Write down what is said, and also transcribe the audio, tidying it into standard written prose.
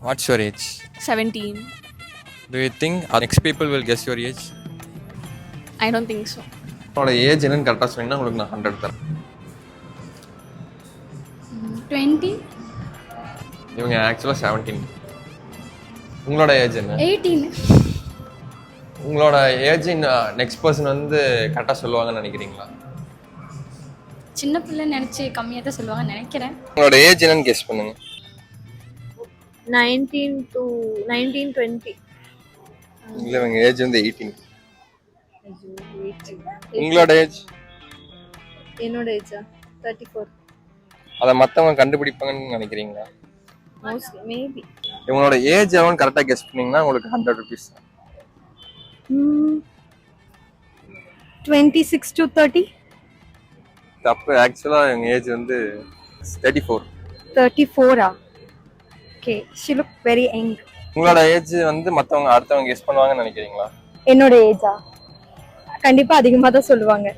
What's your age? 17. Do you think next people will guess your age? I don't think so. உங்களோட age என்னன்னு கரெக்டாக சொன்னீங்கன்னா உங்களுக்கு நான் 100 தரேன். 20. இவங்க ஆக்சுவலாக 17. உங்களோட ஏஜ் என்ன? 18. உங்களோட ஏஜ் நெக்ஸ்ட் பர்சன் வந்து கரெக்டாக சொல்லுவாங்கன்னு நினைக்கிறீங்களா? சின்ன பிள்ளை நினச்சி கம்மியாக தான் சொல்லுவாங்கன்னு நினைக்கிறேன். உங்களோட ஏஜ் என்னன்னு கெஸ் பண்ணுங்க. 19 to 19, 20. இல்லை இவங்க ஏஜ் வந்து 18. உங்களோட ஏஜ்? என்னோட ஏஜா 34. அதை மற்றவங்க கண்டுபிடிப்பாங்கன்னு நினைக்கிறீங்களா? Mostly maybe. இவங்களோட ஏஜ் எவ்வளோன்னு கரெக்டாக கெஸ் பண்ணீங்கன்னா உங்களுக்கு 100 rupees. 26 to 30. தப்பு. ஆக்சுவலாக இவங்க ஏஜ் வந்து 34. 34. Okay, she look very young. உங்களோட ஏஜ் வந்து மற்றவங்க அடுத்தவங்க கெஸ் பண்ணுவாங்கன்னு நினைக்கிறீங்களா? என்னோட ஏஜா கண்டிப்பா அதிகமா தான் சொல்லுவாங்க.